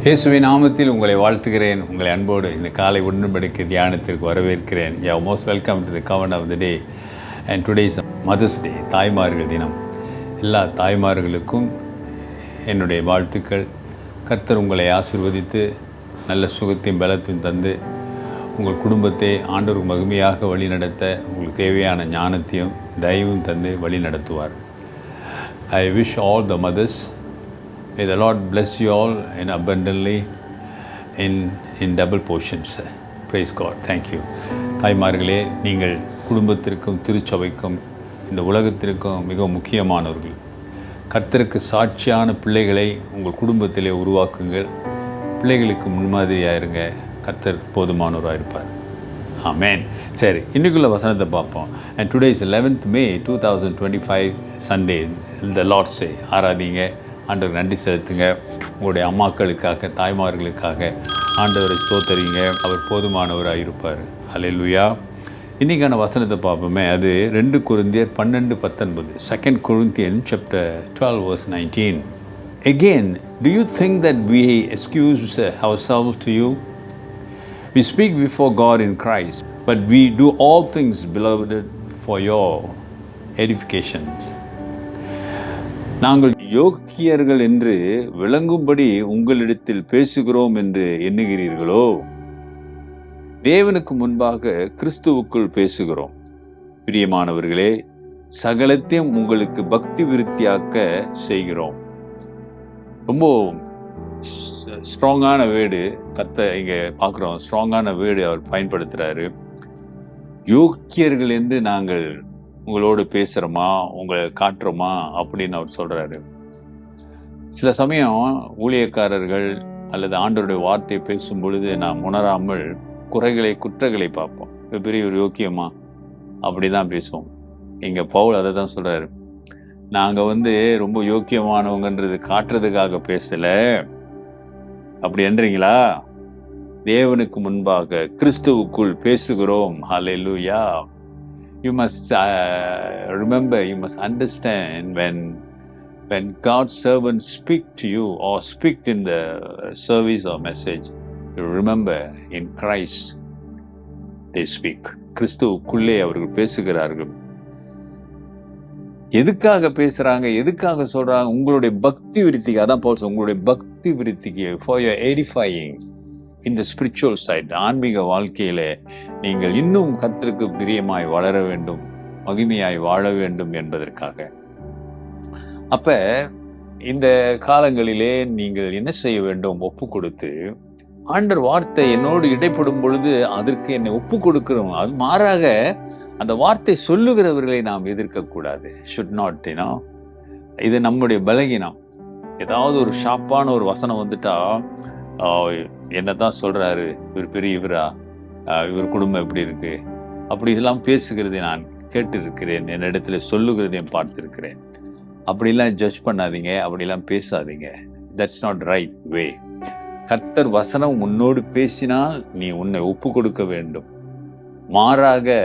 இயேசுவின் நாமத்தில் உங்களை வாழ்த்துகிறேன். உங்களை அன்போடு இந்த காலை உடன்படிக்கை தியானத்திற்கு வரவேற்கிறேன். You are most welcome to the govern of the day and today is mother's day, தாய்மார்கள் தினம். எல்லா தாய்மார்களுக்கும் என்னுடைய வாழ்த்துக்கள். கர்த்தர் உங்களை ஆசீர்வதித்து நல்ல சுகத்தையும் பலத்தையும் தந்து உங்கள் குடும்பத்தை ஆண்டவருக்கு மகிமையாக வழி நடத்த உங்களுக்கு தேவையான ஞானத்தையும் தயவும் தந்து வழி நடத்துவார். I wish all the mothers, may the Lord bless you all in abundantly in double portions. Praise God. Thank you. தாய்மார்களே, நீங்கள் குடும்பத்திற்கும் திருச்சபைக்கும் இந்த உலகத்திற்கும் மிக முக்கியமானவர்கள். கர்த்தருக்கு சாட்சியான பிள்ளைகளை உங்கள் குடும்பத்திலே உருவாக்குங்கள். பிள்ளைகளுக்கு முன்மாதிரியாக இருங்க. கர்த்தர் போதுமானவராக இருப்பார். ஆமென். சரி, இன்றைக்குள்ள வசனத்தை பார்ப்போம். And today is 11th May 2025 Sunday. The lord's day. ஆராதிங்க, ஆண்டவர் நன்றி செலுத்துங்க. உங்களுடைய அம்மாக்களுக்காக, தாய்மார்களுக்காக ஆண்டவரை ஸ்தோத்தரிங்க. அவர் போதுமானவராக இருப்பார். ஹல்லேலூயா. இன்றைக்கான வசனத்தை பார்ப்போமே. அது 2 கொரிந்தியர் 12:19. 2 Corinthians chapter 12 verse 19. Again, do you think that we excuse ourselves to you? We speak before God in Christ, but we do all things, beloved, for your edifications. நாங்கள் யோக்கியர்கள் என்று விளங்கும்படி உங்களிடத்தில் பேசுகிறோம் என்று எண்ணுகிறீர்களோ? தேவனுக்கு முன்பாக கிறிஸ்துவுக்குள் பேசுகிறோம். பிரியமானவர்களே, சகலத்தையும் உங்களுக்கு பக்தி விருத்தியாக்க செய்கிறோம். ரொம்ப ஸ்ட்ராங்கான வேர்டு இங்கே பார்க்குறோம். ஸ்ட்ராங்கான வேர்டு அவர் பயன்படுத்துகிறாரு. யோக்கியர்கள் என்று நாங்கள் உங்களோடு பேசுகிறோமா, உங்களை காட்டுறோமா அப்படின்னு அவர் சொல்கிறாரு. சில சமயம் ஊழியக்காரர்கள் அல்லது ஆண்டவருடைய வார்த்தையை பேசும் பொழுது நாம் உணராமல் குற்றங்களை பார்ப்போம். பெரிய ஒரு யோக்கியமா அப்படி தான் பேசுவோம். இங்கே பவுல் அதை தான் சொல்கிறாரு. நாங்கள் ரொம்ப யோக்கியமானவங்கன்றது காட்டுறதுக்காக பேசலை அப்படி என்றீங்களா? தேவனுக்கு முன்பாக கிறிஸ்துவுக்குள் பேசுகிறோம். ஹல்லேலூயா. You must remember, you must understand when God's servants speak to you or speak in the service or message, you remember in Christ they speak. கிறிஸ்துவுக்குள்ளே அவர்கள் பேசுகிறார்கள். எதுக்காக பேசுறாங்க, எதுக்காக சொல்றாங்க? உங்களுடைய பக்தி விருத்திக்கு. அதான் போல் உங்களுடைய பக்தி விருத்திக்கு, for your edifying in the spiritual side. ஆன்மீக வாழ்க்கையில நீங்கள் இன்னும் கர்த்தருக்கு பிரியமாய் வளர வேண்டும், மகிமையாய் வாழ வேண்டும் என்பதற்காக. அப்ப இந்த காலங்களிலே நீங்கள் என்ன செய்ய வேண்டும்? ஒப்பு கொடுத்து, ஆண்டவர் வார்த்தை என்னோடு இடைப்படும் பொழுது அதற்கு என்னை ஒப்பு கொடுக்கிறோம். அது மாறாக அந்த வார்த்தை சொல்லுகிறவர்களை நாம் எதிர்க்கக்கூடாது. Should not. இது நம்முடைய பலகீனம். ஏதாவது ஒரு ஷாப்பான ஒரு வசனம் வந்துட்டா, என்னதான் சொல்றாரு இவர், பெரியவரா, இவர் குடும்பம் எப்படி இருக்கு, அப்படி எல்லாம் பேசுகிறதை நான் கேட்டிருக்கிறேன். என்னிடத்துல சொல்லுகிறதையும் பார்த்திருக்கிறேன். அப்படிலாம் ஜட்ஜ் பண்ணாதீங்க, அப்படிலாம் பேசாதீங்க. That's not right way. கர்த்தர் வசனம் உன்னோடு பேசினால் நீ உன்னை ஒப்பு கொடுக்க வேண்டும். மாறாக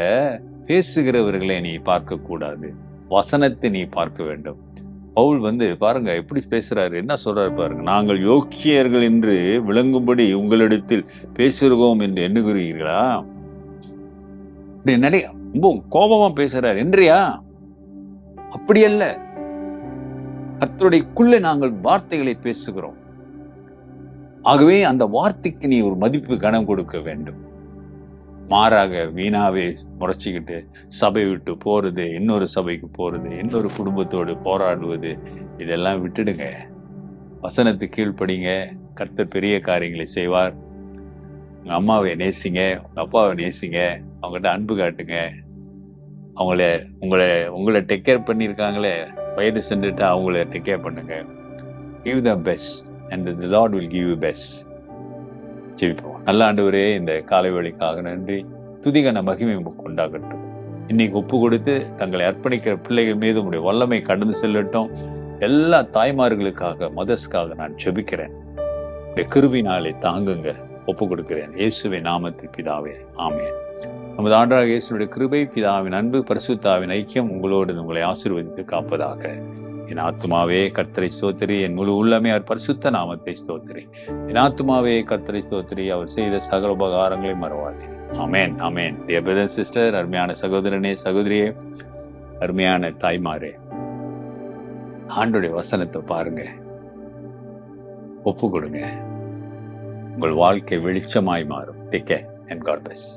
பேசுகிறவர்களை நீ பார்க்க கூடாது, வசனத்தை நீ பார்க்க வேண்டும். பவுல் பாருங்க எப்படி பேசுறாரு, என்ன சொல்றாரு பாருங்க. நாங்கள் யோக்கியர்கள் என்று விளங்கும்படி உங்களிடத்தில் பேசுகிறோம் என்று எண்ணுகிறீர்களா? அப்படி ரொம்ப கோபமா பேசுறாரு என்றியா? அப்படி அல்ல. கர்த்தருடையக்குள்ளே நாங்கள் வார்த்தைகளை பேசுகிறோம். ஆகவே அந்த வார்த்தைக்கு நீ ஒரு மதிப்பு, கனம் கொடுக்க வேண்டும். மாறாக வீணாவே முறைச்சிக்கிட்டு சபை விட்டு போறது, இன்னொரு சபைக்கு போறது, இன்னொரு குடும்பத்தோடு போராடுவது, இதெல்லாம் விட்டுடுங்க. வசனத்துக்கு கீழ்ப்படிங்க. கர்த்தர் பெரிய காரியங்களை செய்வார். உங்க அம்மாவை நேசிங்க, உங்க அப்பாவை நேசிங்க, அவங்ககிட்ட அன்பு காட்டுங்க. உங்களை டேக் கேர் பண்ணியிருக்காங்களே, வயது சென்றுட்டா அவங்கள டேக் கேர் பண்ணுங்க. Give the best and the Lord will give you best. ஜெபிப்போம். நல்ல ஆண்டவரே, இந்த காலை வேளைக்காக நன்றி. துதிகன மகிமை உண்டாகட்டும். இன்னைக்கு ஒப்பு கொடுத்து தங்களை அர்ப்பணிக்கிற பிள்ளைகள் மீது உங்களுடைய வல்லமை கடந்து செல்லட்டும். எல்லா தாய்மார்களுக்காக, மதர்ஸ்க்காக நான் ஜெபிக்கிறேன். கிருபையினாலே தாங்குங்க. ஒப்பு கொடுக்கிறேன் இயேசுவின் நாமத்தில் பிதாவே, ஆமென். நமது ஆண்டவராகிய இயேசுவின் கிருபை, பிதாவின் அன்பு, பரிசுத்த ஆவியின் ஐக்கியம் உங்களோடு உங்களை ஆசீர்வதித்து காப்பதாக. என் ஆத்துமாவே கர்த்தரை ஸ்தோத்திரி, என் முழு உள்ளமே அவர் பரிசுத்த நாமத்தை ஸ்தோத்திரி. என் ஆத்துமாவே கர்த்தரை ஸ்தோத்திரி, அவர் செய்த சகல உபகாரங்களை மறவாதே. ஆமென், ஆமென். டியர் பிரதர் சிஸ்டர், அருமையான சகோதரனே, சகோதரியே, அருமையான தாய்மாரே, ஆண்டோடைய வசனத்தை பாருங்க, ஒப்பு கொடுங்க, உங்கள் வாழ்க்கை வெளிச்சமாய் மாறும். Take care and God plus.